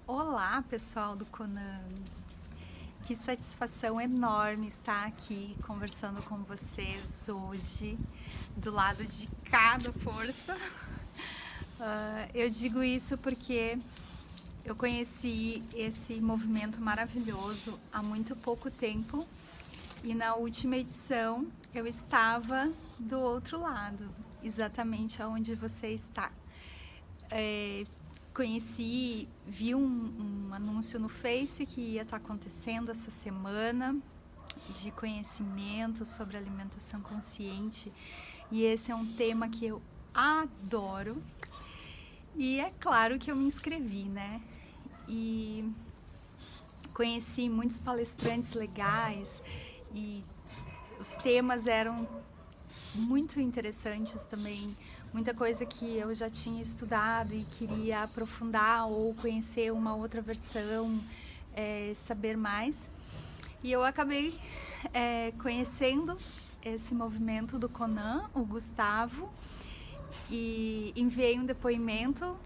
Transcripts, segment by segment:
Olá, pessoal do Conan. Que satisfação enorme estar aqui conversando com vocês hoje, do lado de cada força. Eu digo isso porque eu conheci esse movimento maravilhoso há muito pouco tempo e na última edição eu estava do outro lado, exatamente onde você está. Vi um anúncio no Face que ia estar acontecendo essa semana de conhecimento sobre alimentação consciente, e esse é um tema que eu adoro, e é claro que eu me inscrevi, né? E conheci muitos palestrantes legais e os temas eram muito interessantes também, muita coisa que eu já tinha estudado e queria aprofundar ou conhecer uma outra versão, saber mais. E eu acabei conhecendo esse movimento do Conan, o Gustavo, e enviei um depoimento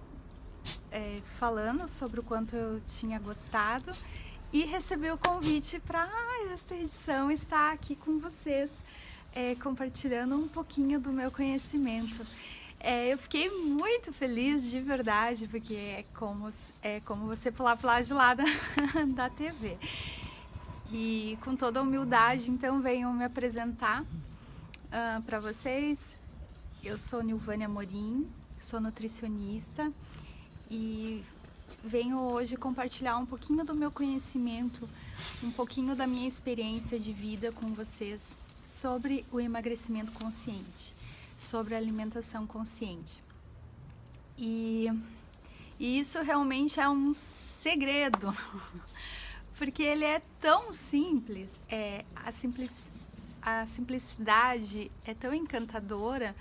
falando sobre o quanto eu tinha gostado e recebi o convite para esta edição estar aqui com vocês, compartilhando um pouquinho do meu conhecimento. Eu fiquei muito feliz de verdade, porque é como você pular pro lado de lá da TV. E com toda a humildade, então, venho me apresentar para vocês. Eu sou Nilvânia Amorim, sou nutricionista e venho hoje compartilhar um pouquinho do meu conhecimento, um pouquinho da minha experiência de vida com vocês sobre o emagrecimento consciente, sobre a alimentação consciente. E isso realmente é um segredo, porque ele é tão simples, a simplicidade é tão encantadora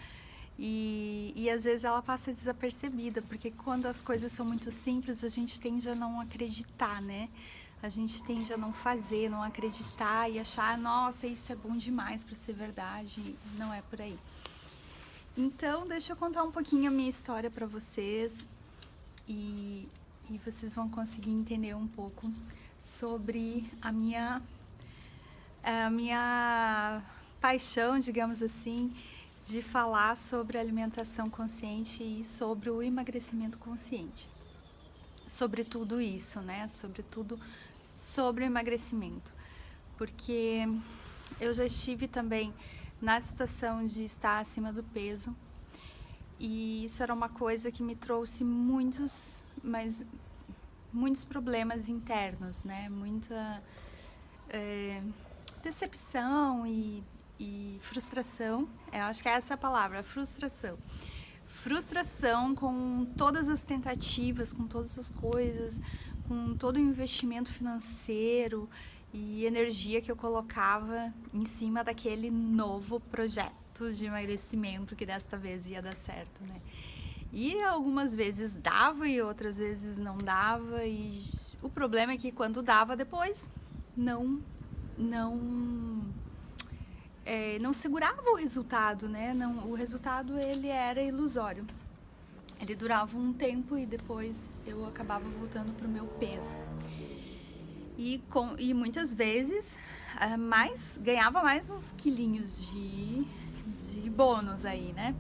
e às vezes ela passa desapercebida, porque quando as coisas são muito simples a gente tende a não acreditar, né? A gente tende a não fazer, não acreditar e achar, nossa, isso é bom demais para ser verdade. Não é por aí. Então, deixa eu contar um pouquinho a minha história para vocês e vocês vão conseguir entender um pouco sobre a minha paixão, digamos assim, de falar sobre alimentação consciente e sobre o emagrecimento consciente. Sobre tudo isso, né? Sobretudo sobre o emagrecimento. Porque eu já estive também na situação de estar acima do peso e isso era uma coisa que me trouxe muitos problemas internos, né? Muita decepção e frustração. Eu acho que é essa a palavra, frustração. Frustração com todas as tentativas, com todas as coisas, com todo o investimento financeiro e energia que eu colocava em cima daquele novo projeto de emagrecimento que desta vez ia dar certo, né? E algumas vezes dava e outras vezes não dava, e o problema é que quando dava depois não segurava o resultado, né? O resultado ele era ilusório. Ele durava um tempo e depois eu acabava voltando pro meu peso. E muitas vezes ganhava mais uns quilinhos de bônus aí, né?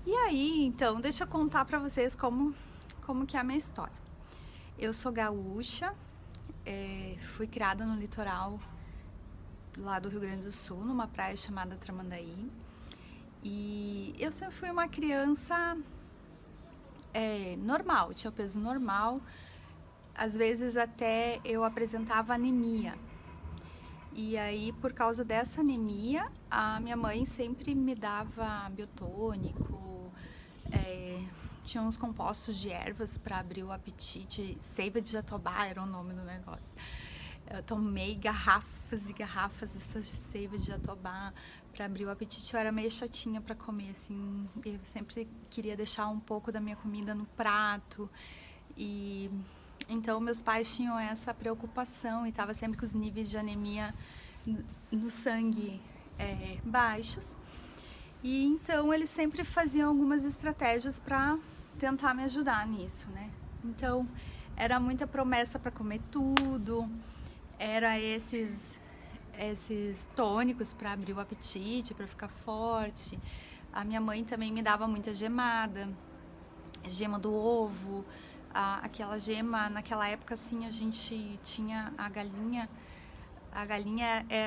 E aí, então, deixa eu contar pra vocês como que é a minha história. Eu sou gaúcha, fui criada no litoral lá do Rio Grande do Sul, numa praia chamada Tramandaí. E eu sempre fui uma criança normal, tinha o peso normal. Às vezes até eu apresentava anemia. E aí, por causa dessa anemia, a minha mãe sempre me dava biotônico, tinha uns compostos de ervas para abrir o apetite. Seiva de jatobá era o nome do negócio. Eu tomei garrafas e garrafas dessa seiva de jatobá para abrir o apetite. Eu era meio chatinha para comer, assim. Eu sempre queria deixar um pouco da minha comida no prato. E então meus pais tinham essa preocupação e tava sempre com os níveis de anemia no sangue baixos. E então eles sempre faziam algumas estratégias para tentar me ajudar nisso, né? Então era muita promessa para comer tudo, era esses tônicos para abrir o apetite, para ficar forte. A minha mãe também me dava muita gemada, gema do ovo, aquela gema, naquela época assim, a gente tinha a galinha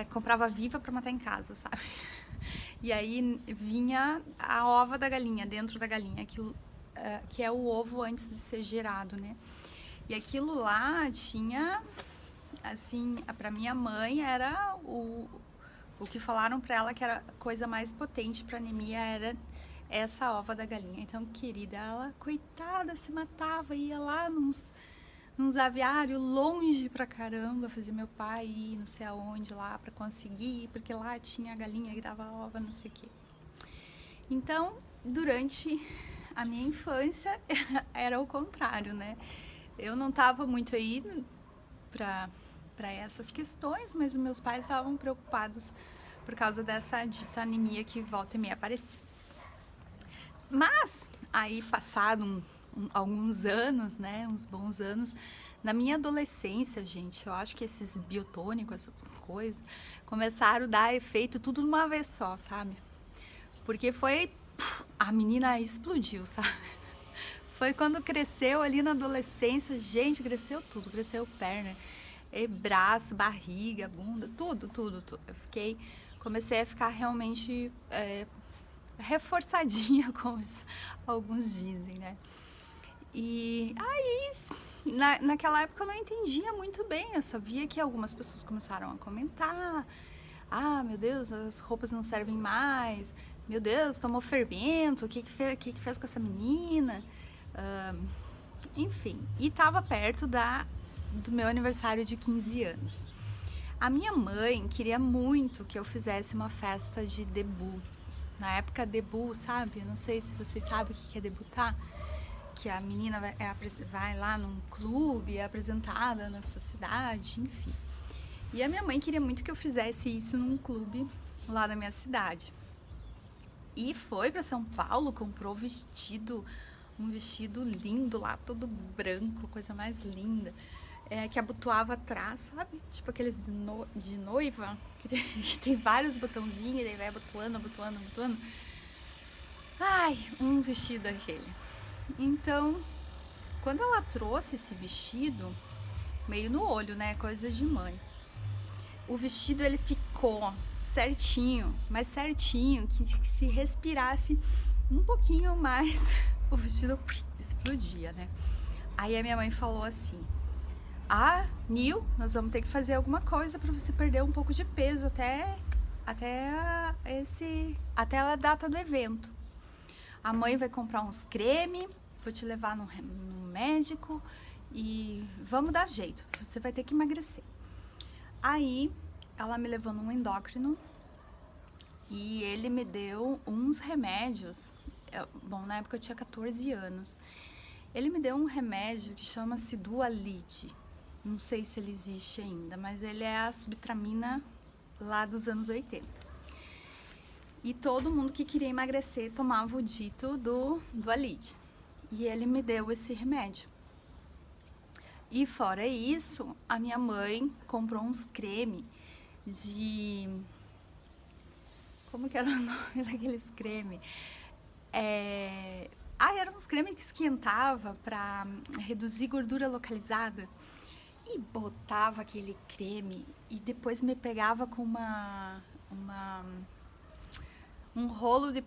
comprava viva para matar em casa, sabe? E aí vinha a ova da galinha, dentro da galinha, aquilo que é o ovo antes de ser gerado, né? E aquilo lá tinha, assim, para minha mãe era o que falaram para ela que era a coisa mais potente para anemia, era essa ova da galinha. Então, querida, ela, coitada, se matava, ia lá nos aviários longe pra caramba, fazer meu pai ir não sei aonde lá pra conseguir, porque lá tinha a galinha que dava ova, não sei o quê. Então, durante a minha infância, era o contrário, né? Eu não tava muito aí pra essas questões, mas os meus pais estavam preocupados por causa dessa dita anemia que volta e meia aparecia. Mas, aí passado alguns anos, né, uns bons anos, na minha adolescência, gente, eu acho que esses biotônicos, essas coisas, começaram a dar efeito tudo de uma vez só, sabe? Porque a menina explodiu, sabe? Foi quando cresceu ali na adolescência, gente, cresceu tudo, cresceu perna, braço, barriga, bunda, tudo. Eu comecei a ficar realmente reforçadinha, como alguns dizem, né? E aí, naquela época eu não entendia muito bem, eu só via que algumas pessoas começaram a comentar: ah, meu Deus, as roupas não servem mais, meu Deus, tomou fermento, o que fez com essa menina? Enfim, e tava perto do meu aniversário de 15 anos. A minha mãe queria muito que eu fizesse uma festa de debut. Na época, debut, sabe? Não sei se vocês sabem o que é debutar. Que a menina vai lá num clube, é apresentada na sociedade, enfim. E a minha mãe queria muito que eu fizesse isso num clube lá da minha cidade. E foi para São Paulo, comprou um vestido lindo lá, todo branco, coisa mais linda, que abotoava atrás, sabe? Tipo aqueles de noiva, que tem vários botãozinhos, e daí vai abotoando. Ai, um vestido aquele. Então, quando ela trouxe esse vestido, meio no olho, né, coisa de mãe, o vestido ele ficou certinho, mas certinho, que se respirasse um pouquinho mais, o vestido explodia, né? Aí a minha mãe falou assim: ah, Nil, nós vamos ter que fazer alguma coisa para você perder um pouco de peso até a data do evento. A mãe vai comprar uns creme, vou te levar no médico e vamos dar jeito, você vai ter que emagrecer. Aí ela me levou num endócrino e ele me deu uns remédios. Bom, na época eu tinha 14 anos. Ele me deu um remédio que chama-se Dualide. Não sei se ele existe ainda, mas ele é a subtramina lá dos anos 80. E todo mundo que queria emagrecer tomava o dito do Dualide. E ele me deu esse remédio. E fora isso, a minha mãe comprou uns creme de... Como que era o nome daqueles cremes? Eram uns cremes que esquentava para reduzir gordura localizada. E botava aquele creme e depois me pegava com um rolo de...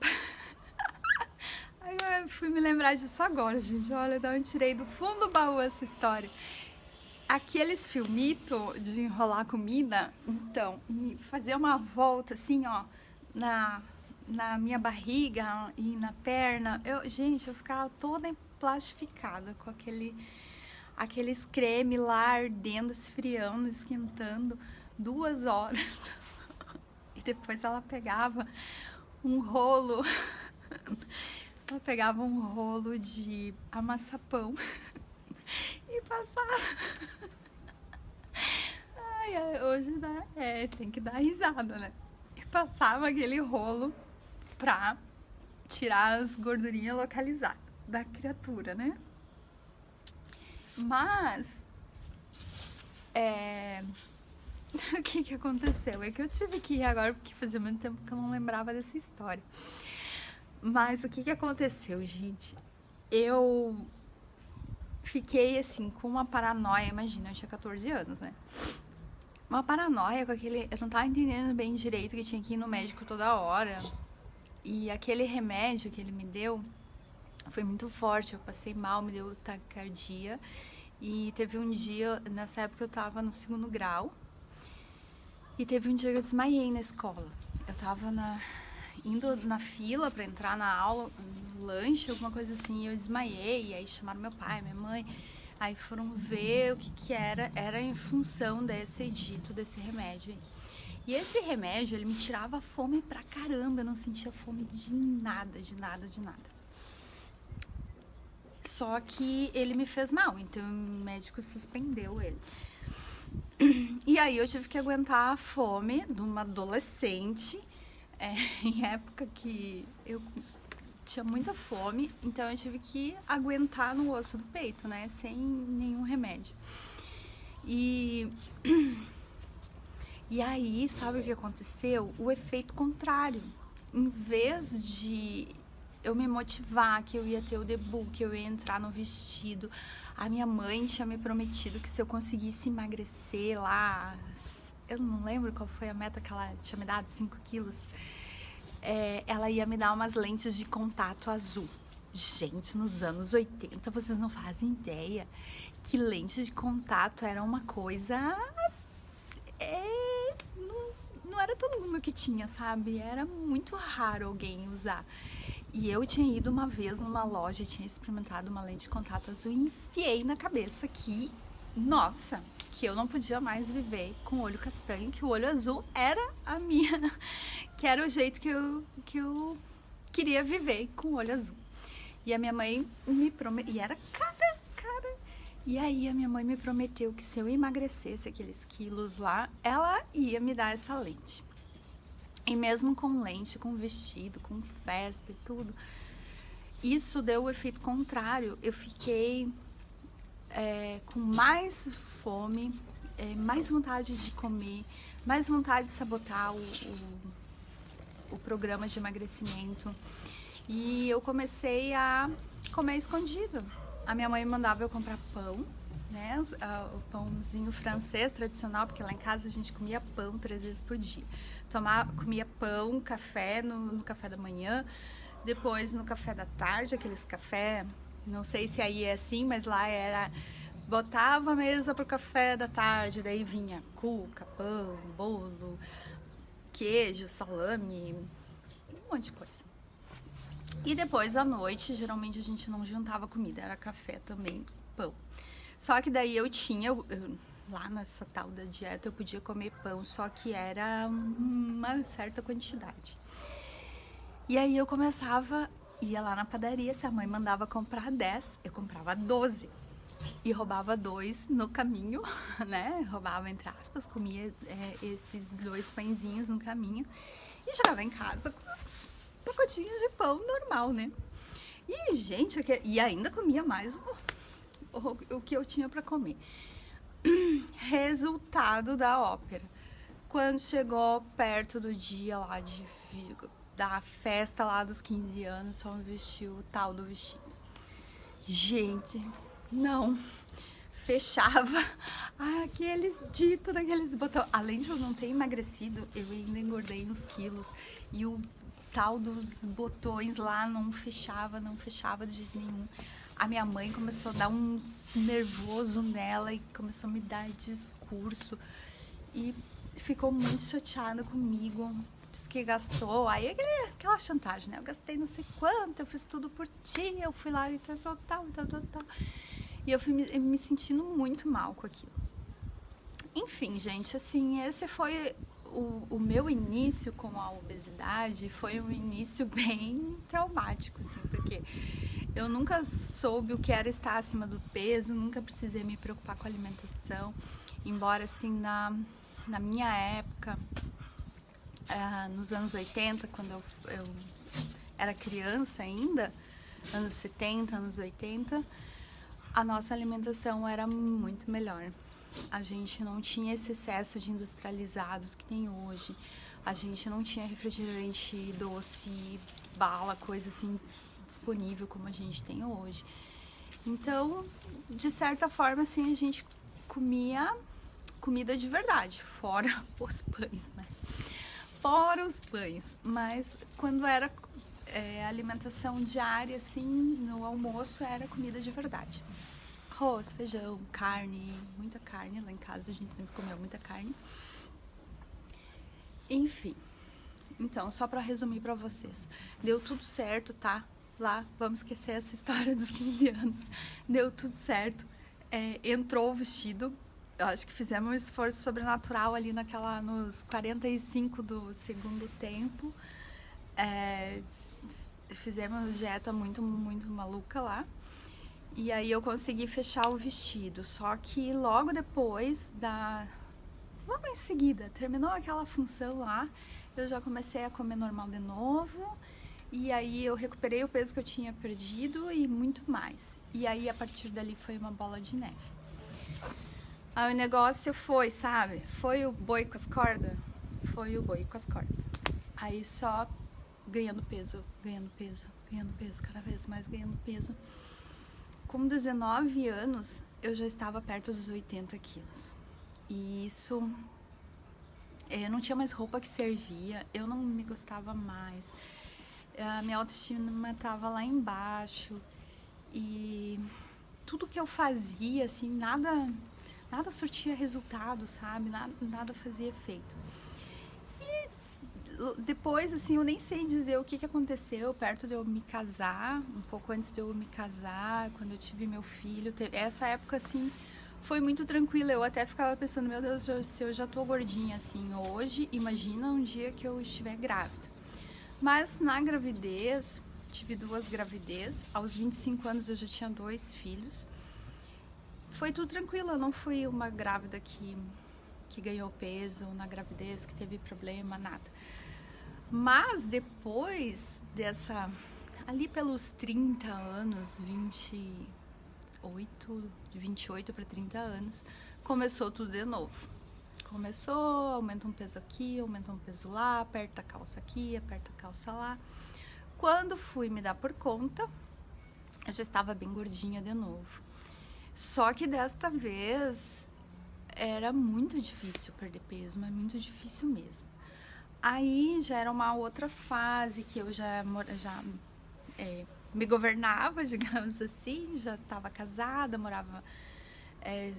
Eu fui me lembrar disso agora, gente. Olha, de onde tirei do fundo do baú essa história. Aqueles filmitos de enrolar comida, então, e fazer uma volta assim, ó, na minha barriga e na perna. Gente, eu ficava toda emplastificada com aqueles creme lá ardendo, esfriando, esquentando 2 horas. E depois ela pegava um rolo... Ela pegava um rolo de amaçapão e passava. Hoje tem que dar risada, né? E passava aquele rolo pra tirar as gordurinhas localizadas da criatura, né? Mas, o que aconteceu? É que eu tive que ir agora, porque fazia muito tempo que eu não lembrava dessa história. Mas o que aconteceu, gente? Eu fiquei, assim, com uma paranoia, imagina, eu tinha 14 anos, né? Uma paranoia com aquele... Eu não tava entendendo bem direito que tinha que ir no médico toda hora. E aquele remédio que ele me deu foi muito forte, eu passei mal, me deu taquicardia. E teve um dia, nessa época eu tava no 2º grau, e teve um dia que eu desmaiei na escola. Eu tava indo na fila pra entrar na aula, no lanche, alguma coisa assim, e eu desmaiei, e aí chamaram meu pai, minha mãe, aí foram ver o que era em função desse dito, desse remédio aí. E esse remédio, ele me tirava fome pra caramba, eu não sentia fome de nada, de nada, de nada. Só que ele me fez mal, então o médico suspendeu ele. E aí eu tive que aguentar a fome de uma adolescente, em época que eu tinha muita fome, então eu tive que aguentar no osso do peito, né, sem nenhum remédio. E aí, sabe o que aconteceu? O efeito contrário. Em vez de eu me motivar, que eu ia ter o debut, que eu ia entrar no vestido, a minha mãe tinha me prometido que se eu conseguisse emagrecer lá, eu não lembro qual foi a meta que ela tinha me dado, 5 quilos, ela ia me dar umas lentes de contato azul. Gente, nos anos 80, vocês não fazem ideia que lentes de contato era uma coisa... Não era todo mundo que tinha, sabe? Era muito raro alguém usar. E eu tinha ido uma vez numa loja e tinha experimentado uma lente de contato azul e enfiei na cabeça que, nossa, que eu não podia mais viver com o olho castanho, que o olho azul era a minha, que era o jeito que eu queria viver com o olho azul. E a minha mãe me prometeu, e era cara. E aí a minha mãe me prometeu que se eu emagrecesse aqueles quilos lá, ela ia me dar essa lente. E mesmo com lente, com vestido, com festa e tudo, isso deu o efeito contrário. Eu fiquei com mais fome, mais vontade de comer, mais vontade de sabotar o programa de emagrecimento. E eu comecei a comer escondido. A minha mãe mandava eu comprar pão, né? O pãozinho francês tradicional, porque lá em casa a gente comia pão 3 vezes por dia. Comia pão, café no café da manhã, depois no café da tarde, aqueles café, não sei se aí é assim, mas lá era, botava a mesa pro café da tarde, daí vinha cuca, pão, bolo, queijo, salame, um monte de coisa. E depois à noite, geralmente a gente não jantava comida, era café também, pão. Só que daí eu lá nessa tal da dieta eu podia comer pão, só que era uma certa quantidade. E aí eu ia lá na padaria, se a mãe mandava comprar 10, eu comprava 12. E roubava 2 no caminho, né? Roubava entre aspas, comia esses 2 pãezinhos no caminho e chegava em casa com os pacotinhos de pão normal, né? E, gente, e ainda comia mais o que eu tinha pra comer. Resultado da ópera. Quando chegou perto do dia lá da festa lá dos 15 anos, só me vestiu o tal do vestido. Gente, não... Fechava aqueles ditos daqueles botões. Além de eu não ter emagrecido, eu ainda engordei uns quilos. E o tal dos botões lá não fechava de jeito nenhum. A minha mãe começou a dar um nervoso nela e começou a me dar discurso. E ficou muito chateada comigo. Disse que gastou. Aí aquela chantagem, né? Eu gastei não sei quanto, eu fiz tudo por ti, eu fui lá e tal. E eu fui me sentindo muito mal com aquilo. Enfim, gente, assim, esse foi o meu início com a obesidade. Foi um início bem traumático, assim, porque eu nunca soube o que era estar acima do peso, nunca precisei me preocupar com a alimentação. Embora, assim, na minha época, nos anos 80, quando eu era criança ainda, anos 70, anos 80... A nossa alimentação era muito melhor. A gente não tinha esse excesso de industrializados que tem hoje. A gente não tinha refrigerante, doce, bala, coisa assim disponível como a gente tem hoje. Então, de certa forma, assim, a gente comia comida de verdade, fora os pães, né? Fora os pães. Mas quando era alimentação diária, assim, no almoço era comida de verdade. Arroz, feijão, carne, muita carne. Lá em casa a gente sempre comeu muita carne. Enfim, então, só pra resumir pra vocês. Deu tudo certo, tá? Lá, vamos esquecer essa história dos 15 anos. Deu tudo certo. Entrou o vestido. Eu acho que fizemos um esforço sobrenatural ali nos 45 do segundo tempo. Fizemos dieta muito, muito maluca lá. E aí eu consegui fechar o vestido. Só que logo depois logo em seguida, terminou aquela função lá, eu já comecei a comer normal de novo. E aí eu recuperei o peso que eu tinha perdido e muito mais. E aí a partir dali foi uma bola de neve. Aí o negócio foi, sabe? Foi o boi com as cordas? Foi o boi com as cordas. Aí só ganhando peso, ganhando peso, ganhando peso, cada vez mais ganhando peso. Com 19 anos, eu já estava perto dos 80 quilos. E isso, eu não tinha mais roupa que servia, eu não me gostava mais. A minha autoestima estava lá embaixo. E tudo que eu fazia, assim, nada surtia resultado, sabe? Nada fazia efeito. E depois, assim, eu nem sei dizer o que aconteceu perto de eu me casar, um pouco antes de eu me casar, quando eu tive meu filho. Essa época, assim, foi muito tranquila. Eu até ficava pensando, meu Deus, se eu já tô gordinha assim hoje, imagina um dia que eu estiver grávida. Mas na gravidez, tive 2 gravidez. Aos 25 anos eu já tinha 2 filhos. Foi tudo tranquilo, eu não fui uma grávida que ganhou peso na gravidez, que teve problema, nada. Mas depois ali pelos 30 anos, 28 para 30 anos, começou tudo de novo. Aumenta um peso aqui, aumenta um peso lá, aperta a calça aqui, aperta a calça lá. Quando fui me dar por conta, eu já estava bem gordinha de novo. Só que desta vez era muito difícil perder peso, mas muito difícil mesmo. Aí já era uma outra fase que eu já me governava, digamos assim, já estava casada,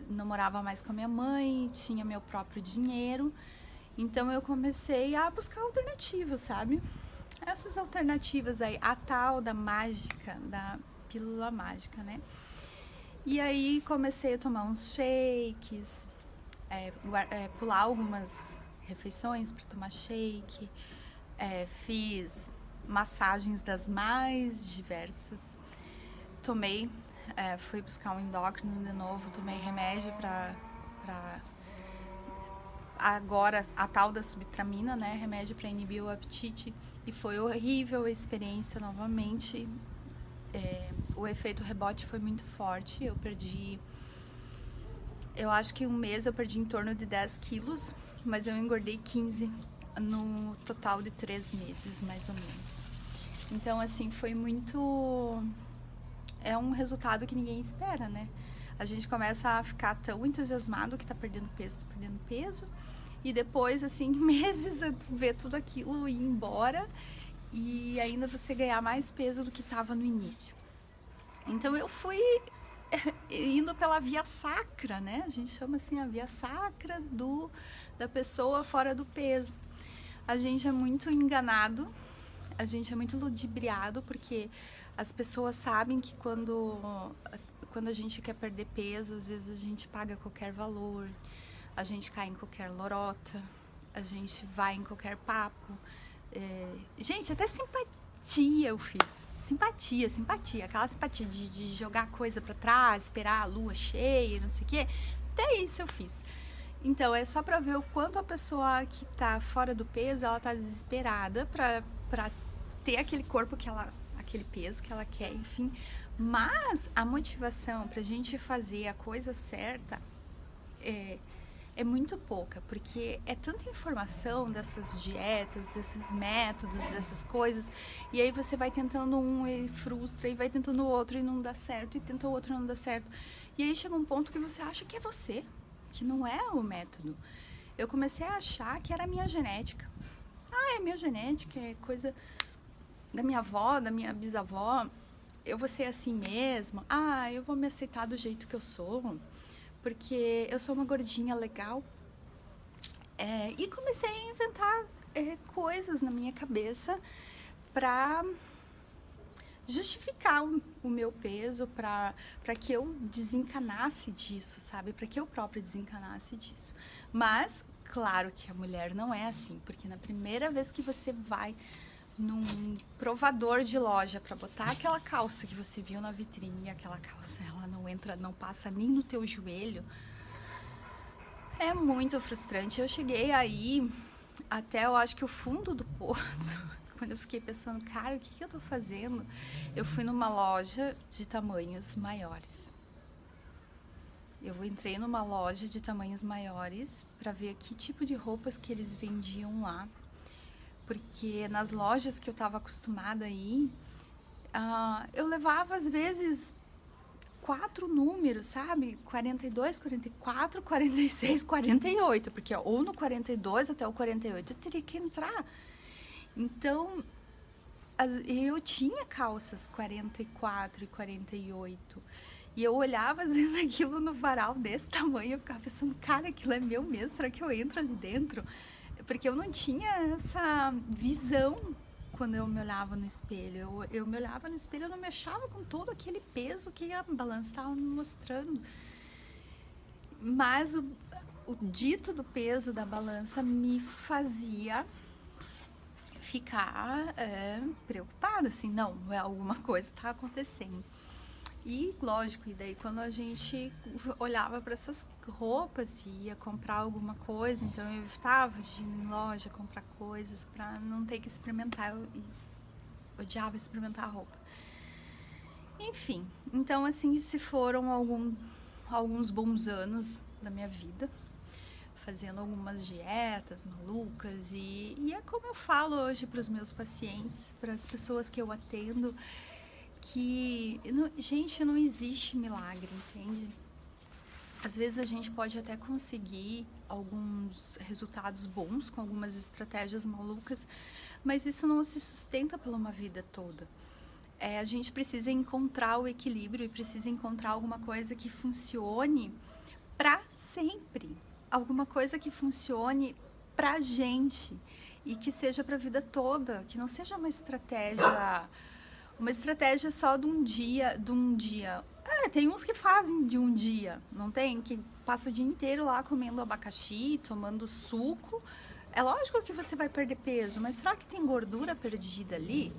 não morava mais com a minha mãe, tinha meu próprio dinheiro. Então eu comecei a buscar alternativas, sabe? Essas alternativas aí, a tal da mágica, da pílula mágica, né? E aí comecei a tomar uns shakes, pular algumas refeições para tomar shake, fiz massagens das mais diversas, fui buscar um endócrino de novo, tomei remédio para agora a tal da subtramina, né, remédio para inibir o apetite, e foi horrível a experiência novamente. O efeito rebote foi muito forte, eu acho que um mês eu perdi em torno de 10 quilos, mas eu engordei 15 no total de 3 meses, mais ou menos. Então, assim, foi muito... É um resultado que ninguém espera, né? A gente começa a ficar tão entusiasmado que tá perdendo peso, e depois, assim, meses, ver tudo aquilo ir embora e ainda você ganhar mais peso do que tava no início. Então, eu fui indo pela via sacra, né? A gente chama assim a via sacra da pessoa fora do peso. A gente é muito enganado, a gente é muito ludibriado, porque as pessoas sabem que quando a gente quer perder peso, às vezes a gente paga qualquer valor, a gente cai em qualquer lorota, a gente vai em qualquer papo. Gente, até simpatia eu fiz. Simpatia, aquela simpatia de jogar coisa pra trás, esperar a lua cheia, não sei o quê. Até isso eu fiz. Então, é só pra ver o quanto a pessoa que tá fora do peso, ela tá desesperada pra ter aquele corpo aquele peso que ela quer, enfim. Mas a motivação pra gente fazer a coisa certa é muito pouca, porque é tanta informação dessas dietas, desses métodos, dessas coisas, e aí você vai tentando um e frustra, e vai tentando o outro e não dá certo, e tenta o outro e não dá certo. E aí chega um ponto que você acha que é você, que não é o método. Eu comecei a achar que era a minha genética. Ah, é minha genética, é coisa da minha avó, da minha bisavó. Eu vou ser assim mesmo. Ah, eu vou me aceitar do jeito que eu sou, porque eu sou uma gordinha legal. E comecei a inventar coisas na minha cabeça para justificar o meu peso, para que eu desencanasse disso, sabe? Para que eu própria desencanasse disso. Mas, claro que a mulher não é assim, porque na primeira vez que você vai num provador de loja para botar aquela calça que você viu na vitrine, e aquela calça ela não entra, não passa nem no teu joelho, é muito frustrante. Eu cheguei aí até, eu acho que o fundo do poço, quando eu fiquei pensando, cara, o que eu tô fazendo? Eu fui numa loja de tamanhos maiores. Eu entrei numa loja de tamanhos maiores para ver que tipo de roupas que eles vendiam lá. Porque nas lojas que eu estava acostumada a ir, eu levava às vezes 4 números, sabe? 42, 44, 46, 48, porque ou no 42 até o 48 eu teria que entrar. Então, eu tinha calças 44 e 48. E eu olhava às vezes aquilo no varal desse tamanho, eu ficava pensando, cara, aquilo é meu mesmo, será que eu entro ali dentro? Porque eu não tinha essa visão quando eu me olhava no espelho. Eu me olhava no espelho, eu não me achava com todo aquele peso que a balança estava me mostrando. Mas o dito do peso da balança me fazia ficar preocupada, assim, não, alguma coisa está acontecendo. E lógico, e daí quando a gente olhava para essas roupas e ia comprar alguma coisa, então eu evitava de ir em loja comprar coisas para não ter que experimentar. Eu odiava experimentar a roupa. Enfim, então assim se foram alguns bons anos da minha vida, fazendo algumas dietas malucas e é como eu falo hoje para os meus pacientes, para as pessoas que eu atendo, que, gente, não existe milagre, entende? Às vezes a gente pode até conseguir alguns resultados bons com algumas estratégias malucas, mas isso não se sustenta por uma vida toda. A gente precisa encontrar o equilíbrio e precisa encontrar alguma coisa que funcione pra sempre. Alguma coisa que funcione pra gente e que seja pra vida toda, que não seja uma estratégia só de um dia. Tem uns que fazem de um dia, não tem? Que passa o dia inteiro lá comendo abacaxi, tomando suco. É lógico que você vai perder peso, mas será que tem gordura perdida ali?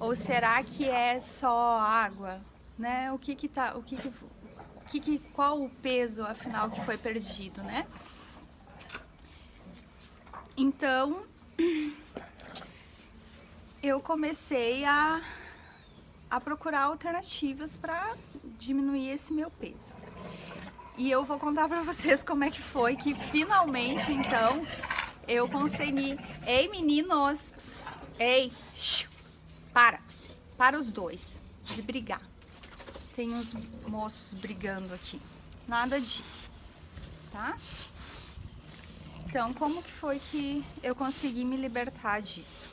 Ou será que é só água, né? Qual o peso afinal que foi perdido, né? Então, eu comecei a procurar alternativas para diminuir esse meu peso. E eu vou contar para vocês como é que foi que finalmente, então, eu consegui. Ei, meninos! Ei! Para os dois de brigar. Tem uns moços brigando aqui. Nada disso, tá? Então, como que foi que eu consegui me libertar disso?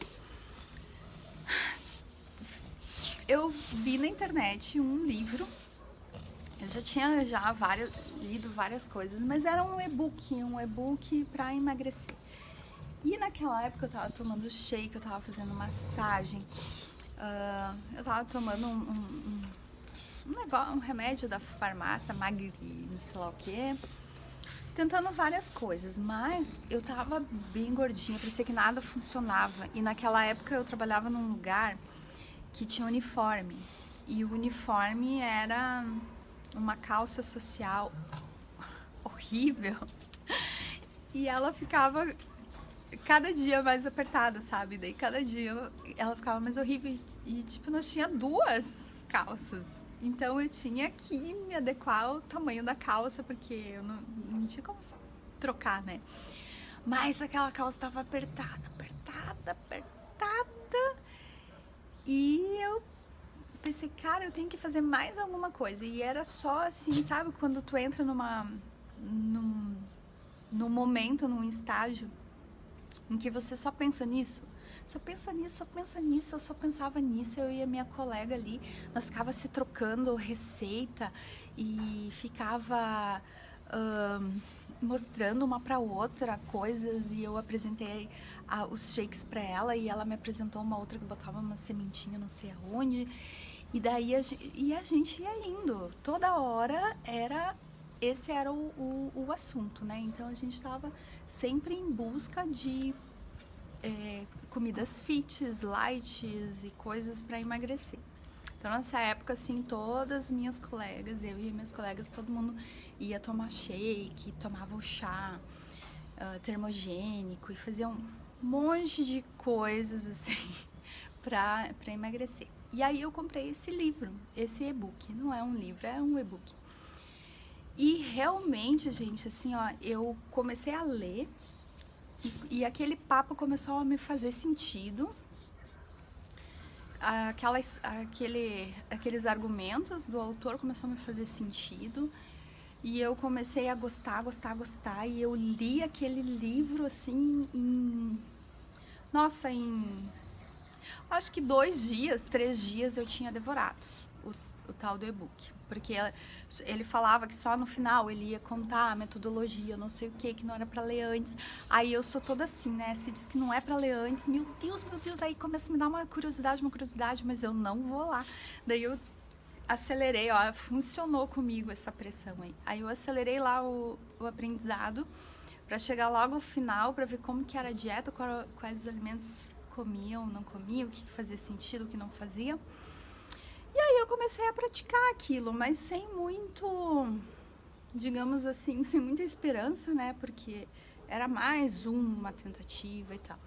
Eu vi na internet um livro. Eu já tinha lido várias coisas, mas era um e-book para emagrecer. E naquela época eu tava tomando shake, eu tava fazendo massagem, eu tava tomando um remédio da farmácia, Magri, sei lá o que, tentando várias coisas, mas eu tava bem gordinha, parecia que nada funcionava. E naquela época eu trabalhava num lugar que tinha uniforme, e o uniforme era uma calça social horrível, e ela ficava cada dia mais apertada, sabe? Daí cada dia ela ficava mais horrível e tipo, nós tinha 2 calças Então eu tinha que me adequar ao tamanho da calça, porque eu não tinha como trocar, né? Mas aquela calça tava apertada, apertada, apertada. E eu pensei, cara, eu tenho que fazer mais alguma coisa. E era só assim, sabe? Quando tu entra num momento, num estágio em que você só pensa nisso. Só pensa nisso, só pensa nisso. Eu só pensava nisso. Eu e a minha colega ali, nós ficava se trocando receita e ficava mostrando uma para outra coisas. E eu apresentei os shakes para ela e ela me apresentou uma outra que botava uma sementinha não sei aonde. E daí a gente ia indo. Toda hora esse era o assunto, né? Então a gente estava sempre em busca de comidas fits, lights e coisas para emagrecer. Então nessa época, assim, todas as minhas colegas, eu e minhas colegas, todo mundo ia tomar shake, tomava o chá termogênico e fazia um monte de coisas assim para emagrecer. E aí eu comprei esse livro, esse e-book. Não é um livro, é um e-book. E realmente, gente, assim, ó, eu comecei a ler e aquele papo começou a me fazer sentido. Aqueles argumentos do autor começou a me fazer sentido. E eu comecei a gostar. E eu li aquele livro, assim, acho que 2 dias, 3 dias eu tinha devorado o tal do e-book. Porque ele falava que só no final ele ia contar a metodologia, não sei o que não era pra ler antes. Aí eu sou toda assim, né? Se diz que não é pra ler antes, meu Deus, aí começa a me dar uma curiosidade, mas eu não vou lá. Daí eu acelerei, ó, funcionou comigo essa pressão aí. Aí eu acelerei lá o aprendizado pra chegar logo ao final, pra ver como que era a dieta, quais alimentos comiam, não comiam, o que fazia sentido, o que não fazia. E aí eu comecei a praticar aquilo, mas sem muito, digamos assim, sem muita esperança, né? Porque era mais uma tentativa e tal.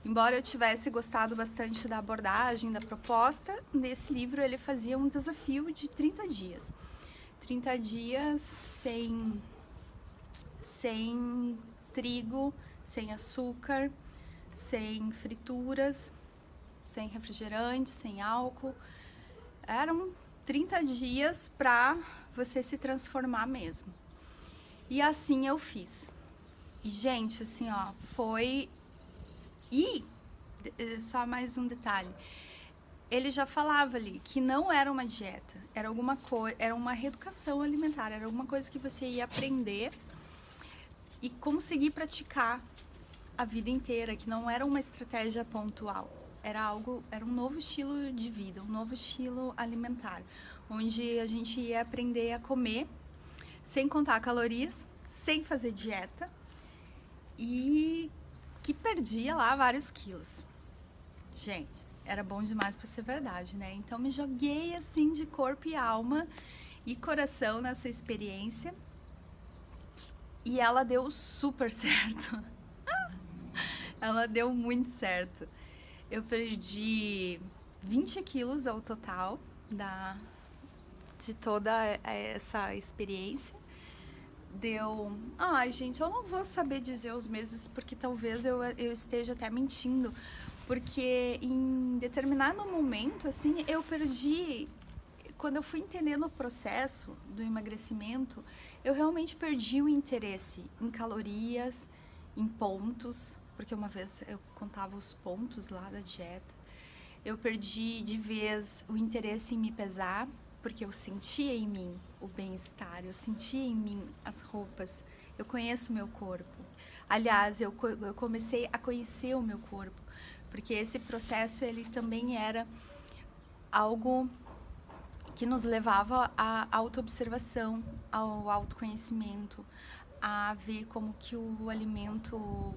Embora eu tivesse gostado bastante da abordagem, da proposta, nesse livro ele fazia um desafio de 30 dias. 30 dias sem trigo, sem açúcar, sem frituras, sem refrigerante, sem álcool. Eram 30 dias para você se transformar mesmo. E assim eu fiz. E, gente, assim, ó, foi... E, só mais um detalhe. Ele já falava ali que não era uma dieta, era era uma reeducação alimentar, era alguma coisa que você ia aprender e conseguir praticar a vida inteira, que não era uma estratégia pontual. Era um novo estilo de vida, um novo estilo alimentar, onde a gente ia aprender a comer sem contar calorias, sem fazer dieta e que perdia lá vários quilos. Gente, era bom demais para ser verdade, né? Então me joguei assim de corpo e alma e coração nessa experiência e ela deu super certo. Ela deu muito certo. Eu perdi 20 quilos ao total de toda essa experiência. Deu... Ai, gente, eu não vou saber dizer os meses, porque talvez eu esteja até mentindo. Porque em determinado momento, assim, eu perdi... Quando eu fui entendendo o processo do emagrecimento, eu realmente perdi o interesse em calorias, em pontos, porque uma vez eu contava os pontos lá da dieta. Eu perdi de vez o interesse em me pesar, porque eu sentia em mim o bem-estar, eu sentia em mim as roupas, eu conheço o meu corpo. Aliás, eu comecei a conhecer o meu corpo, porque esse processo ele também era algo que nos levava à autoobservação, ao autoconhecimento, a ver como que o alimento,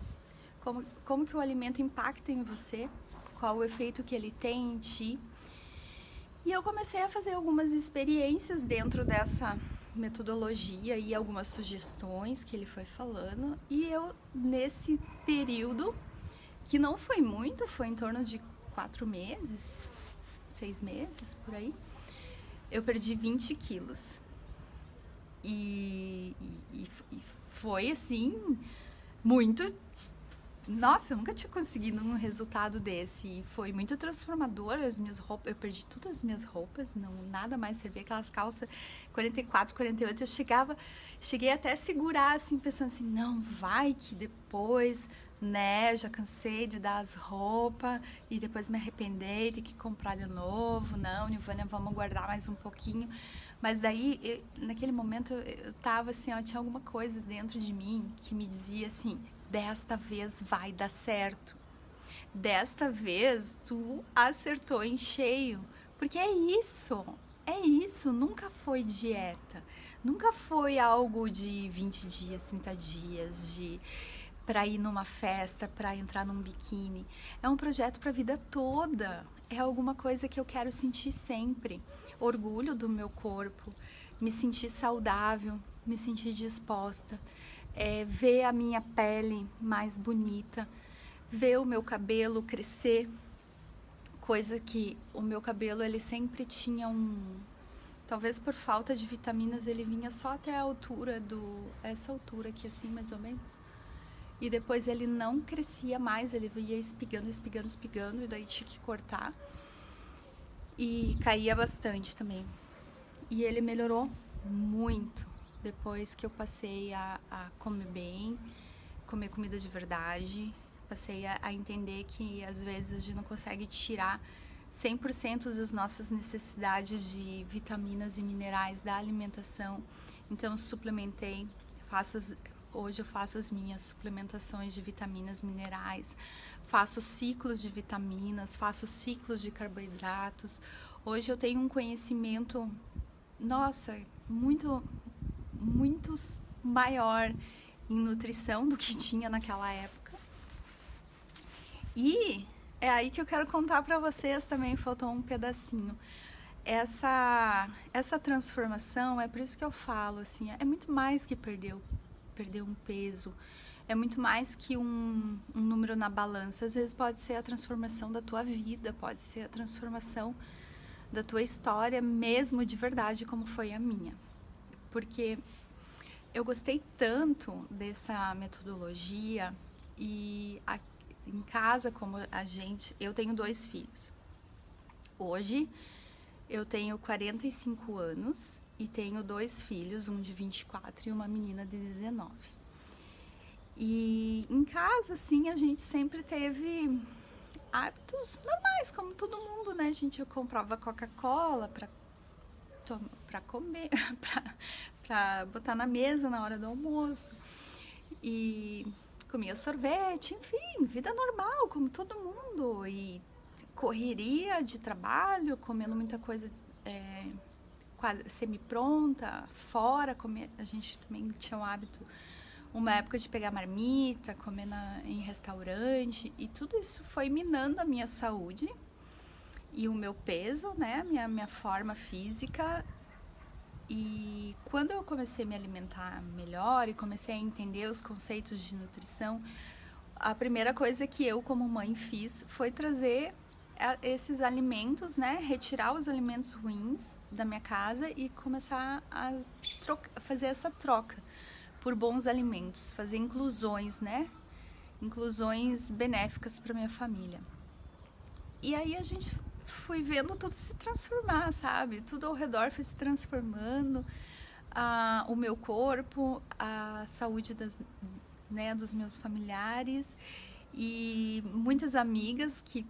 como que o alimento impacta em você, qual o efeito que ele tem em ti. E eu comecei a fazer algumas experiências dentro dessa metodologia e algumas sugestões que ele foi falando. E eu, nesse período, que não foi muito, foi em torno de 4 meses, 6 meses, por aí, eu perdi 20 quilos. E foi assim, muito. Nossa, eu nunca tinha conseguido um resultado desse. E foi muito transformador. As minhas roupas, eu perdi todas as minhas roupas, não nada mais servia. Aquelas calças 44, 48, cheguei até a segurar, assim, pensando assim, não, vai que depois, né, já cansei de dar as roupas e depois me arrepender, ter que comprar de novo. Não, Nilvânia, vamos guardar mais um pouquinho. Mas daí, naquele momento, eu tava assim, ó, tinha alguma coisa dentro de mim que me dizia assim, desta vez vai dar certo. Desta vez tu acertou em cheio. Porque é isso, nunca foi dieta. Nunca foi algo de 20 dias, 30 dias, de para ir numa festa, para entrar num biquíni. É um projeto para a vida toda. É alguma coisa que eu quero sentir sempre. Orgulho do meu corpo, me sentir saudável, me sentir disposta, ver a minha pele mais bonita, ver o meu cabelo crescer, coisa que o meu cabelo ele sempre tinha talvez por falta de vitaminas ele vinha só até a altura essa altura aqui assim mais ou menos. E depois ele não crescia mais, ele ia espigando, espigando, espigando, e daí tinha que cortar. E caía bastante também. E ele melhorou muito depois que eu passei a comer bem, comer comida de verdade. Passei a entender que às vezes a gente não consegue tirar 100% das nossas necessidades de vitaminas e minerais da alimentação. Então suplementei, hoje eu faço as minhas suplementações de vitaminas, minerais, faço ciclos de vitaminas, faço ciclos de carboidratos. Hoje eu tenho um conhecimento, nossa, muito maior em nutrição do que tinha naquela época. E é aí que eu quero contar para vocês também, faltou um pedacinho. Essa transformação, é por isso que eu falo, assim, é muito mais que perder um peso, é muito mais que um número na balança. Às vezes pode ser a transformação da tua vida, pode ser a transformação da tua história mesmo de verdade, como foi a minha. Porque eu gostei tanto dessa metodologia e em casa, como eu tenho 2 filhos. Hoje eu tenho 45 anos e tenho 2 filhos, um de 24 e uma menina de 19. E em casa, assim, a gente sempre teve hábitos normais, como todo mundo, né? A gente comprava Coca-Cola para comer, para botar na mesa na hora do almoço. E comia sorvete, enfim, vida normal, como todo mundo. E correria de trabalho, comendo muita coisa quase semi-pronta, fora, a gente também tinha o hábito, uma época de pegar marmita, comer em restaurante, e tudo isso foi minando a minha saúde e o meu peso, né, minha forma física. E quando eu comecei a me alimentar melhor e comecei a entender os conceitos de nutrição, a primeira coisa que eu, como mãe, fiz foi trazer esses alimentos, né, retirar os alimentos ruins da minha casa e começar a fazer essa troca por bons alimentos, fazer inclusões, né, inclusões benéficas para minha família. E aí a gente fui vendo tudo se transformar, sabe? Tudo ao redor foi se transformando, o meu corpo, a saúde dos meus familiares, e muitas amigas que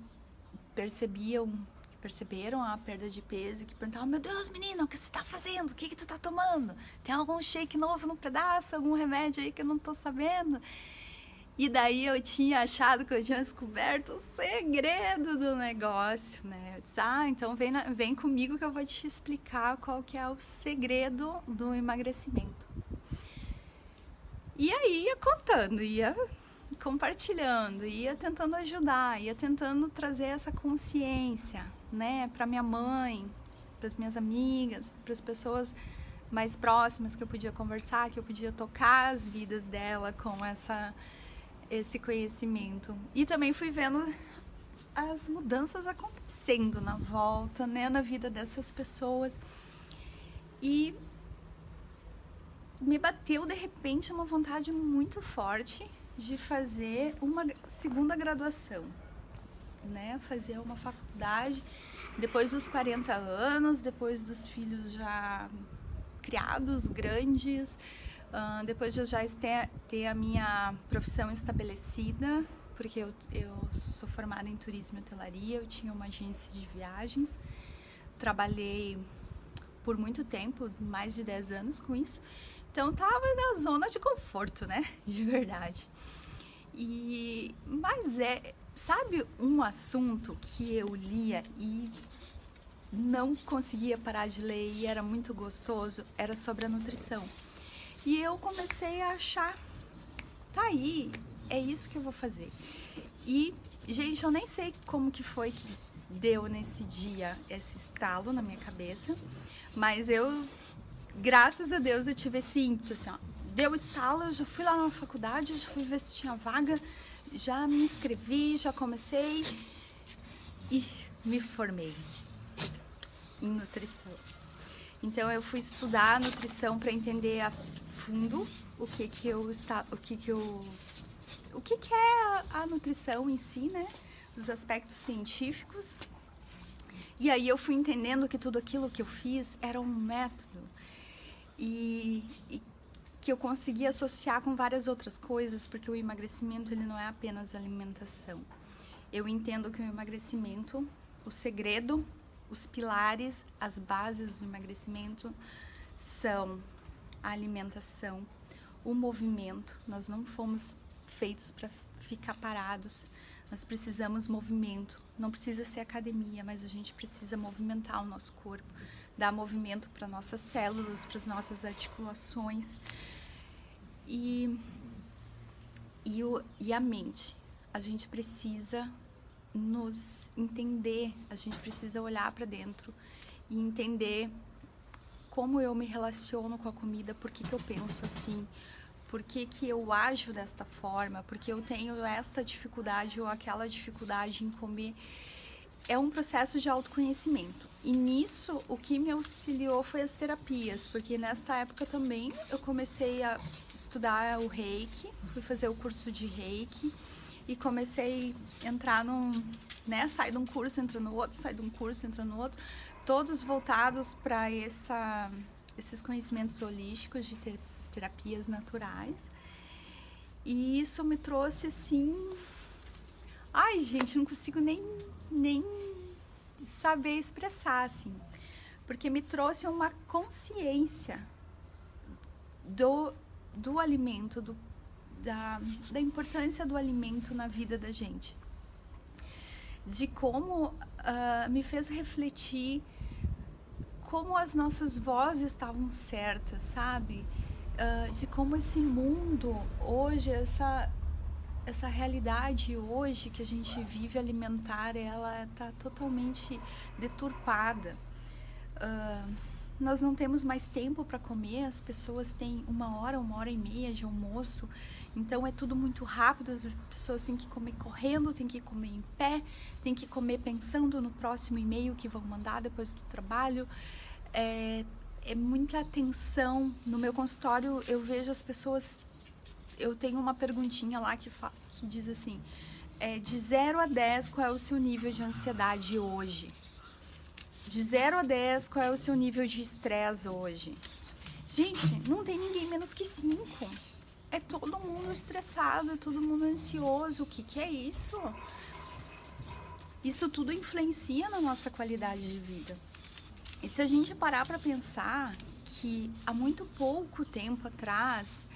perceberam a perda de peso, que perguntavam: meu Deus, menina, o que você tá fazendo? O que tu tá tomando? Tem algum shake novo no pedaço? Algum remédio aí que eu não tô sabendo? E daí eu tinha achado que eu tinha descoberto o segredo do negócio, né? Eu disse: então vem comigo que eu vou te explicar qual que é o segredo do emagrecimento. E aí ia contando, ia compartilhando, ia tentando ajudar, ia tentando trazer essa consciência, né? Para minha mãe, para as minhas amigas, para as pessoas mais próximas que eu podia conversar, que eu podia tocar as vidas dela com esse conhecimento. E também fui vendo as mudanças acontecendo na volta, né, na vida dessas pessoas. E me bateu de repente uma vontade muito forte de fazer uma segunda graduação, né? Fazer uma faculdade depois dos 40 anos, depois dos filhos já criados, grandes, depois de eu já ter a minha profissão estabelecida, porque eu sou formada em turismo e hotelaria, eu tinha uma agência de viagens, trabalhei por muito tempo, mais de 10 anos com isso, então tava na zona de conforto, né, de verdade. Mas sabe um assunto que eu lia e não conseguia parar de ler e era muito gostoso? Era sobre a nutrição. E eu comecei a achar, tá aí, é isso que eu vou fazer. E, gente, eu nem sei como que foi que deu nesse dia esse estalo na minha cabeça, mas graças a Deus, eu tive esse ímpeto, assim, ó, deu estalo, eu já fui lá na faculdade, já fui ver se tinha vaga, já me inscrevi, já comecei e me formei em nutrição. Então eu fui estudar nutrição para entender a fundo o que é a nutrição em si, né? Os aspectos científicos. E aí eu fui entendendo que tudo aquilo que eu fiz era um método e que eu consegui associar com várias outras coisas, porque o emagrecimento ele não é apenas alimentação. Eu entendo que o emagrecimento, o segredo, os pilares, as bases do emagrecimento são a alimentação, o movimento. Nós não fomos feitos para ficar parados, nós precisamos movimento. Não precisa ser academia, mas a gente precisa movimentar o nosso corpo, dar movimento para nossas células, para as nossas articulações e a mente. A gente precisa nos entender, a gente precisa olhar para dentro e entender como eu me relaciono com a comida, por que eu penso assim, por que eu ajo desta forma, porque eu tenho esta dificuldade ou aquela dificuldade em comer. É um processo de autoconhecimento. E nisso, o que me auxiliou foi as terapias, porque nesta época também eu comecei a estudar o Reiki, fui fazer o curso de Reiki e comecei a entrar sai de um curso, entra no outro, sai de um curso, entra no outro, todos voltados para esses conhecimentos holísticos de terapias naturais. E isso me trouxe assim... Ai, gente, não consigo nem saber expressar, assim. Porque me trouxe uma consciência do alimento, da importância do alimento na vida da gente. De como me fez refletir como as nossas vozes estavam certas, sabe? De como esse mundo hoje, essa realidade hoje que a gente vive alimentar, ela está totalmente deturpada. Nós não temos mais tempo para comer, as pessoas têm 1 hora e meia de almoço, então é tudo muito rápido, as pessoas têm que comer correndo, têm que comer em pé, têm que comer pensando no próximo e-mail que vão mandar depois do trabalho. É muita atenção. No meu consultório eu vejo as pessoas, eu tenho uma perguntinha lá que diz assim, de 0 a 10 qual é o seu nível de ansiedade hoje? De 0 a 10 qual é o seu nível de estresse hoje? Gente, não tem ninguém menos que 5. É todo mundo estressado, é todo mundo ansioso. O que é isso? Isso tudo influencia na nossa qualidade de vida. E se a gente parar para pensar que há muito pouco tempo atrás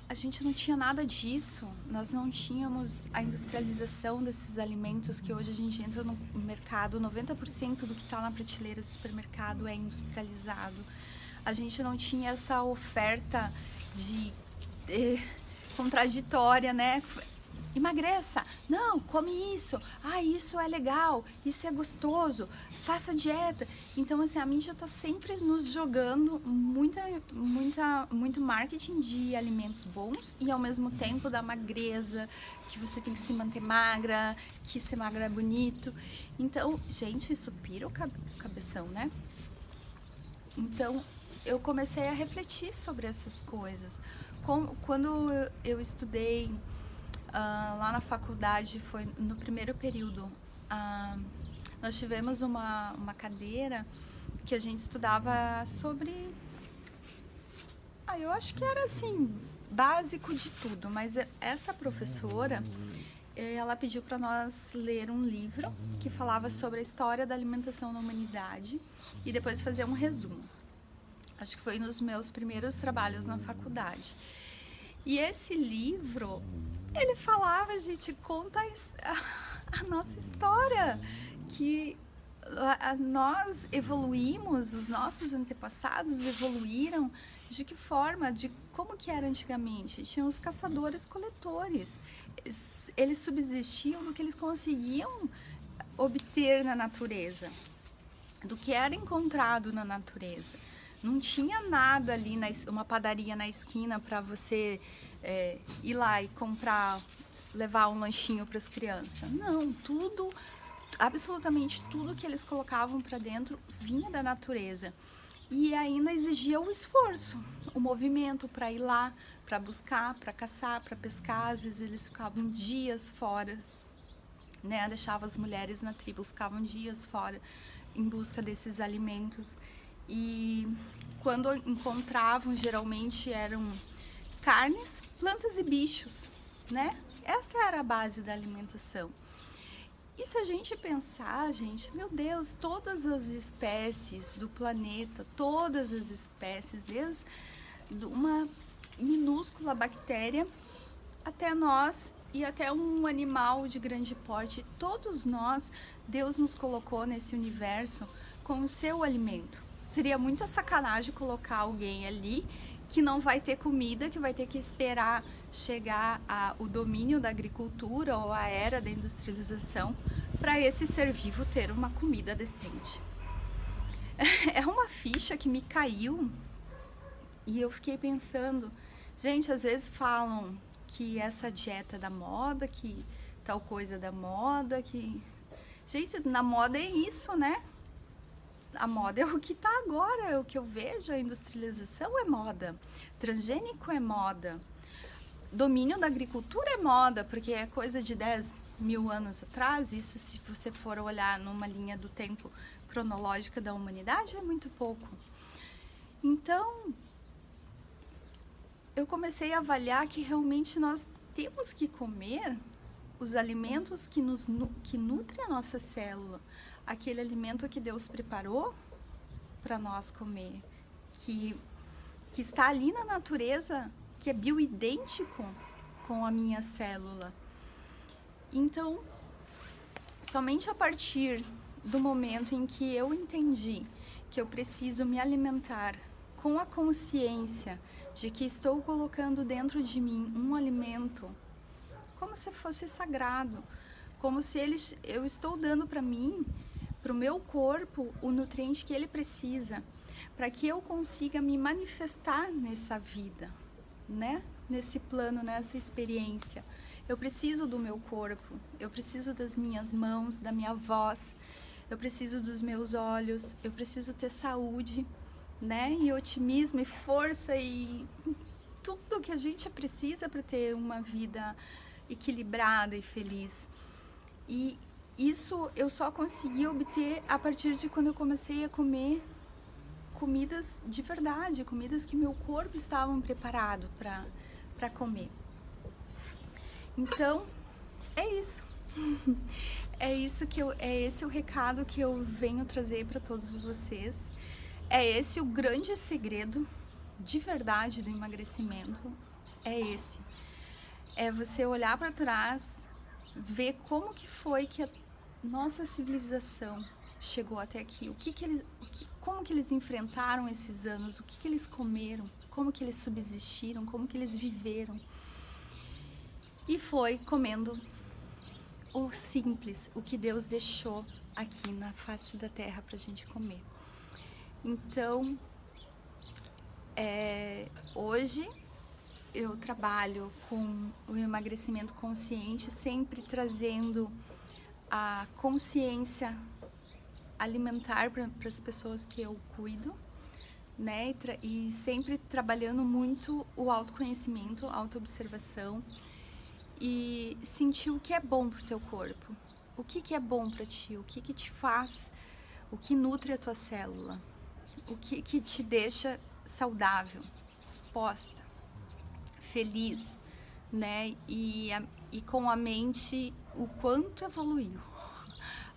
a gente não tinha nada disso, nós não tínhamos a industrialização desses alimentos que hoje a gente entra no mercado, 90% do que está na prateleira do supermercado é industrializado. A gente não tinha essa oferta contraditória, né? Emagreça, não, come isso, isso é legal, isso é gostoso, faça dieta. Então, assim, a mídia está sempre nos jogando muito marketing de alimentos bons e ao mesmo tempo da magreza, que você tem que se manter magra, que ser magra é bonito. Então, gente, isso pira o cabeção, né? Então, eu comecei a refletir sobre essas coisas. Quando eu estudei lá na faculdade, foi no primeiro período, nós tivemos uma cadeira que a gente estudava sobre... eu acho que era assim, básico de tudo, mas essa professora, ela pediu para nós ler um livro que falava sobre a história da alimentação na humanidade e depois fazer um resumo. Acho que foi nos meus primeiros trabalhos na faculdade. E esse livro, ele falava, gente, conta a nossa história, que nós evoluímos, os nossos antepassados evoluíram de que forma, de como que era antigamente. Tinham os caçadores-coletores, eles subsistiam do que eles conseguiam obter na natureza, do que era encontrado na natureza. Não tinha nada ali, uma padaria na esquina para você ir lá e comprar, levar um lanchinho para as crianças. Não, tudo, absolutamente tudo que eles colocavam para dentro vinha da natureza. E ainda exigia o esforço, o movimento para ir lá, para buscar, para caçar, para pescar. Às vezes eles ficavam dias fora, né? Deixavam as mulheres na tribo, ficavam dias fora em busca desses alimentos. E quando encontravam, geralmente eram carnes, plantas e bichos, né? Essa era a base da alimentação. E se a gente pensar, gente, meu Deus, todas as espécies do planeta, todas as espécies, desde uma minúscula bactéria até nós e até um animal de grande porte, todos nós, Deus nos colocou nesse universo com o seu alimento. Seria muita sacanagem colocar alguém ali que não vai ter comida, que vai ter que esperar chegar o domínio da agricultura ou a era da industrialização para esse ser vivo ter uma comida decente. É uma ficha que me caiu e eu fiquei pensando, gente, às vezes falam que essa dieta é da moda, que tal coisa é da moda, que... Gente, na moda é isso, né? A moda é o que tá agora, é o que eu vejo, a industrialização é moda, transgênico é moda, domínio da agricultura é moda, porque é coisa de 10 mil anos atrás. Isso, se você for olhar numa linha do tempo cronológica da humanidade, é muito pouco. Então, eu comecei a avaliar que realmente nós temos que comer os alimentos que nutrem a nossa célula, aquele alimento que Deus preparou para nós comer, que está ali na natureza, que é bioidêntico com a minha célula. Então, somente a partir do momento em que eu entendi que eu preciso me alimentar com a consciência de que estou colocando dentro de mim um alimento como se fosse sagrado, como se eu estou dando para mim, para o meu corpo, o nutriente que ele precisa, para que eu consiga me manifestar nessa vida, né? Nesse plano, nessa experiência. Eu preciso do meu corpo, eu preciso das minhas mãos, da minha voz, eu preciso dos meus olhos, eu preciso ter saúde, né? E otimismo e força e tudo que a gente precisa para ter uma vida equilibrada e feliz. E isso eu só consegui obter a partir de quando eu comecei a comer comidas de verdade, comidas que meu corpo estava preparado para comer. Então, é isso. É esse o recado que eu venho trazer para todos vocês. É esse o grande segredo de verdade do emagrecimento. É esse. É você olhar para trás, ver como que foi que a nossa civilização chegou até aqui, como que eles enfrentaram esses anos, o que eles comeram, como que eles subsistiram, como que eles viveram. E foi comendo o simples, o que Deus deixou aqui na face da terra pra gente comer. Então, hoje eu trabalho com o emagrecimento consciente, sempre trazendo a consciência alimentar para as pessoas que eu cuido, né? E sempre trabalhando muito o autoconhecimento, a autoobservação e sentir o que é bom pro teu corpo. O que é bom para ti? O que te faz? O que nutre a tua célula? O que te deixa saudável, disposta, feliz, né? E com a mente, o quanto evoluiu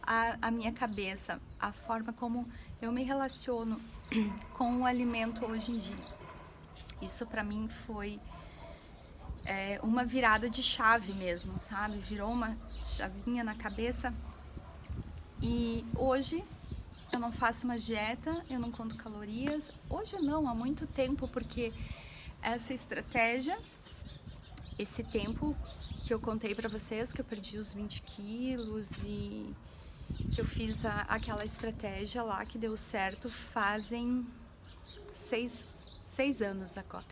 a minha cabeça, a forma como eu me relaciono com o alimento hoje em dia. Isso para mim foi uma virada de chave mesmo, sabe? Virou uma chavinha na cabeça. E hoje eu não faço uma dieta, eu não conto calorias. Hoje não, há muito tempo, porque essa estratégia, esse tempo que eu contei pra vocês, que eu perdi os 20 quilos e que eu fiz aquela estratégia lá que deu certo, fazem 6 anos agora.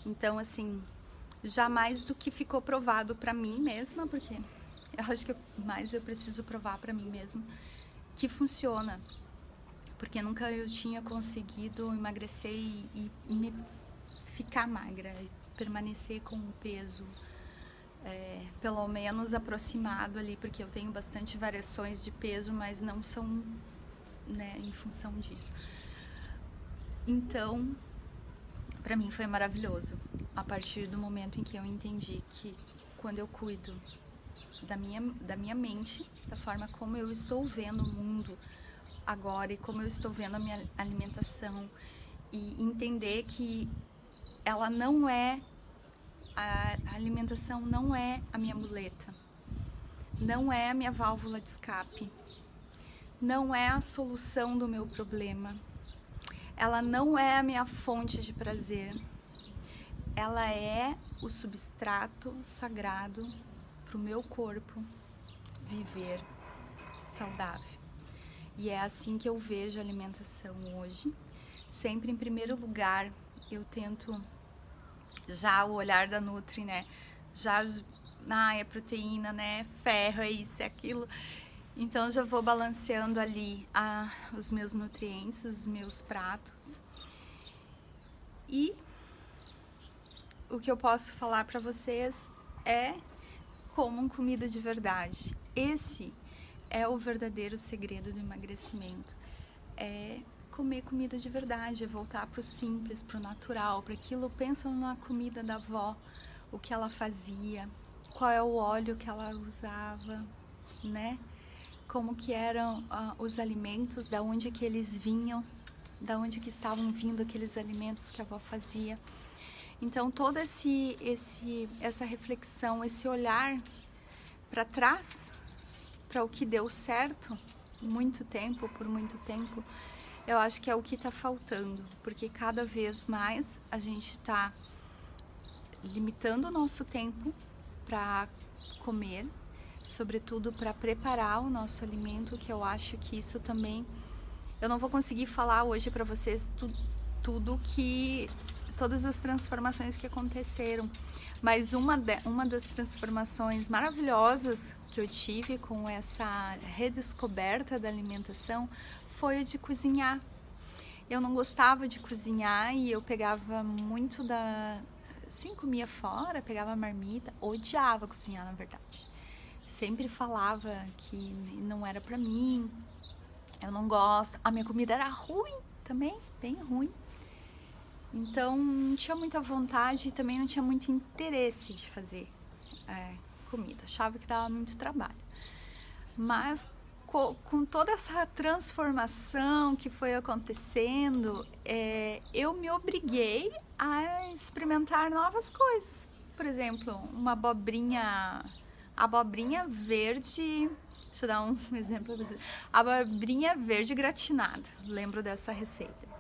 Então, assim, já mais do que ficou provado pra mim mesma, porque eu acho que mais eu preciso provar pra mim mesma que funciona. Porque nunca eu tinha conseguido emagrecer e me ficar magra, e permanecer com o peso pelo menos aproximado ali, porque eu tenho bastante variações de peso, mas não são, né, em função disso. Então, pra mim foi maravilhoso, a partir do momento em que eu entendi que quando eu cuido da minha mente, da forma como eu estou vendo o mundo agora e como eu estou vendo a minha alimentação, e entender que ela não é, a alimentação não é a minha muleta, não é a minha válvula de escape, não é a solução do meu problema, ela não é a minha fonte de prazer, ela é o substrato sagrado para o meu corpo viver saudável. E é assim que eu vejo a alimentação hoje. Sempre em primeiro lugar, eu tento já o olhar da Nutri, né? Já, é proteína, né? Ferro, é isso, é aquilo. Então, já vou balanceando ali os meus nutrientes, os meus pratos. E o que eu posso falar para vocês é comam comida de verdade. Esse é o verdadeiro segredo do emagrecimento. É comer comida de verdade, é voltar pro simples, pro natural, para aquilo. Pensa na comida da avó, o que ela fazia, qual é o óleo que ela usava, né? Como que eram os alimentos, da onde que eles vinham, da onde que estavam vindo aqueles alimentos que a avó fazia. Então, toda essa reflexão, esse olhar para trás, para o que deu certo, por muito tempo, eu acho que é o que está faltando, porque cada vez mais a gente está limitando o nosso tempo para comer, sobretudo para preparar o nosso alimento, que eu acho que isso também, eu não vou conseguir falar hoje para vocês todas as transformações que aconteceram, mas uma das transformações maravilhosas que eu tive com essa redescoberta da alimentação foi o de cozinhar. Eu não gostava de cozinhar e eu pegava muito assim, comia fora, pegava marmita, odiava cozinhar, na verdade. Sempre falava que não era pra mim, eu não gosto. A minha comida era ruim também, bem ruim. Então, não tinha muita vontade e também não tinha muito interesse de fazer comida. Achava que dava muito trabalho. Mas, com toda essa transformação que foi acontecendo, eu me obriguei a experimentar novas coisas. Por exemplo, uma abobrinha verde. Deixa eu dar um exemplo pra vocês. Abobrinha verde gratinada. Lembro dessa receita.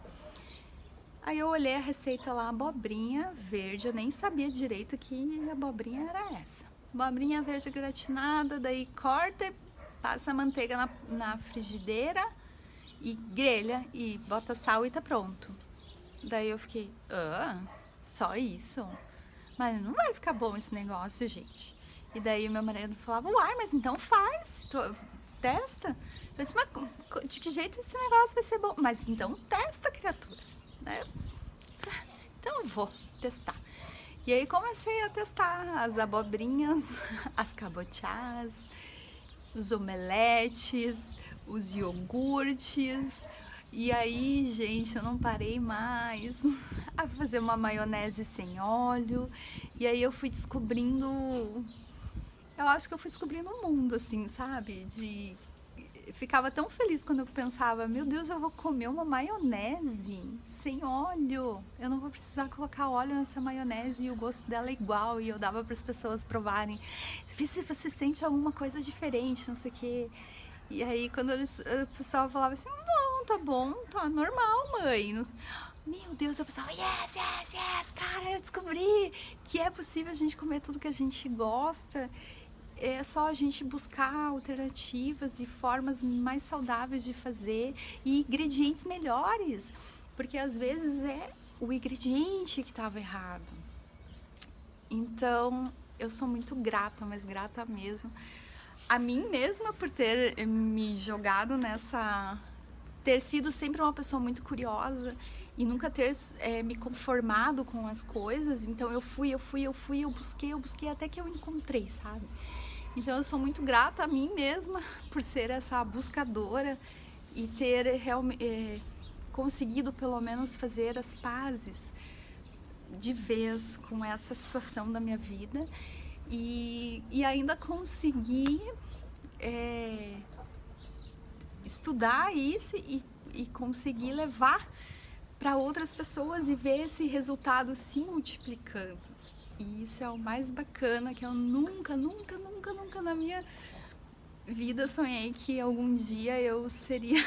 Aí eu olhei a receita lá, abobrinha verde, eu nem sabia direito que abobrinha era essa. Abobrinha verde gratinada, daí corta e passa a manteiga na frigideira e grelha e bota sal e tá pronto. Daí eu fiquei, só isso? Mas não vai ficar bom esse negócio, gente. E daí o meu marido falava, uai, mas então faz, testa. Eu disse, mas de que jeito esse negócio vai ser bom? Mas então testa, criatura. né? Então eu vou testar. E aí comecei a testar as abobrinhas, as cabotiás, os omeletes, os iogurtes. E aí, gente, eu não parei mais a fazer uma maionese sem óleo. E aí eu fui descobrindo, eu acho que eu fui descobrindo um mundo, assim, sabe? Ficava tão feliz quando eu pensava, meu Deus, eu vou comer uma maionese sem óleo. Eu não vou precisar colocar óleo nessa maionese e o gosto dela é igual. E eu dava para as pessoas provarem. Vê se você sente alguma coisa diferente, não sei o quê. E aí quando o pessoal falava assim, não, tá bom, tá normal, mãe. Meu Deus, eu pensava, yes, yes, yes, cara, eu descobri que é possível a gente comer tudo que a gente gosta. É só a gente buscar alternativas e formas mais saudáveis de fazer e ingredientes melhores, porque às vezes é o ingrediente que estava errado. Então, eu sou muito grata, mas grata mesmo, a mim mesma por ter me jogado nessa... ter sido sempre uma pessoa muito curiosa e nunca ter me conformado com as coisas. Então eu busquei até que eu encontrei, sabe? Então eu sou muito grata a mim mesma por ser essa buscadora e ter conseguido pelo menos fazer as pazes de vez com essa situação da minha vida e ainda conseguir estudar isso e conseguir levar para outras pessoas e ver esse resultado se multiplicando. E isso é o mais bacana, que eu nunca na minha vida sonhei que algum dia eu seria...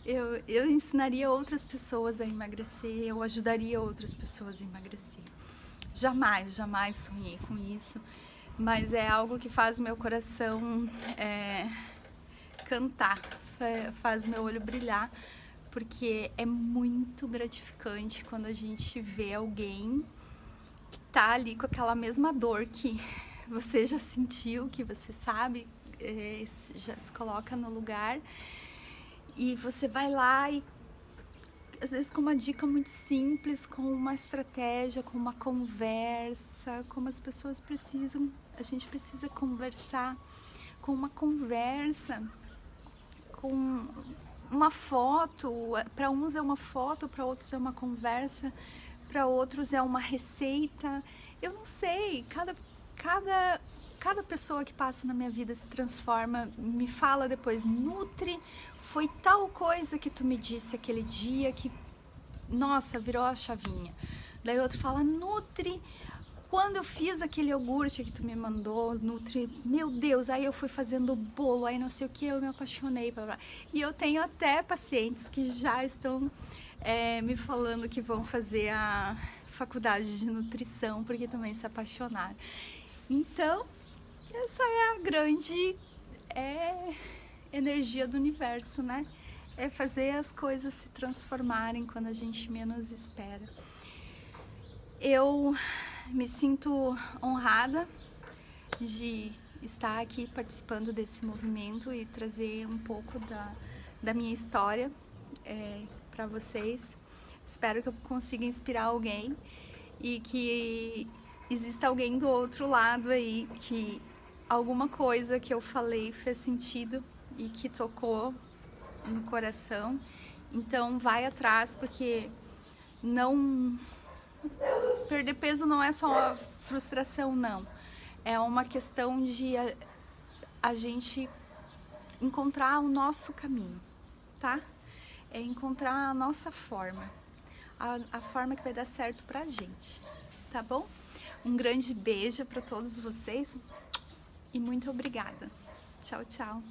eu ensinaria outras pessoas a emagrecer, eu ajudaria outras pessoas a emagrecer. Jamais sonhei com isso, mas é algo que faz meu coração cantar, faz meu olho brilhar, porque é muito gratificante quando a gente vê alguém que tá ali com aquela mesma dor que você já sentiu, que você sabe, já se coloca no lugar e você vai lá e às vezes com uma dica muito simples, com uma estratégia, com uma conversa, como as pessoas precisam, a gente precisa conversar, com uma conversa, com uma foto, para uns é uma foto, para outros é uma conversa, para outros é uma receita. Eu não sei, cada pessoa que passa na minha vida se transforma, me fala depois, Nutri, foi tal coisa que tu me disse aquele dia que, nossa, virou a chavinha. Daí outro fala, Nutri, quando eu fiz aquele iogurte que tu me mandou, Nutri, meu Deus, aí eu fui fazendo o bolo, aí não sei o que, eu me apaixonei. Blá, blá. E eu tenho até pacientes que já estão me falando que vão fazer a faculdade de nutrição, porque também se apaixonaram. Então, essa é a grande energia do universo, né? É fazer as coisas se transformarem quando a gente menos espera. Eu me sinto honrada de estar aqui participando desse movimento e trazer um pouco da minha história para vocês. Espero que eu consiga inspirar alguém e que exista alguém do outro lado aí que alguma coisa que eu falei fez sentido e que tocou no coração. Então vai atrás, porque não... perder peso não é só frustração, não. É uma questão de a gente encontrar o nosso caminho, tá? É encontrar a nossa forma, a forma que vai dar certo pra gente, tá bom? Um grande beijo para todos vocês e muito obrigada. Tchau, tchau.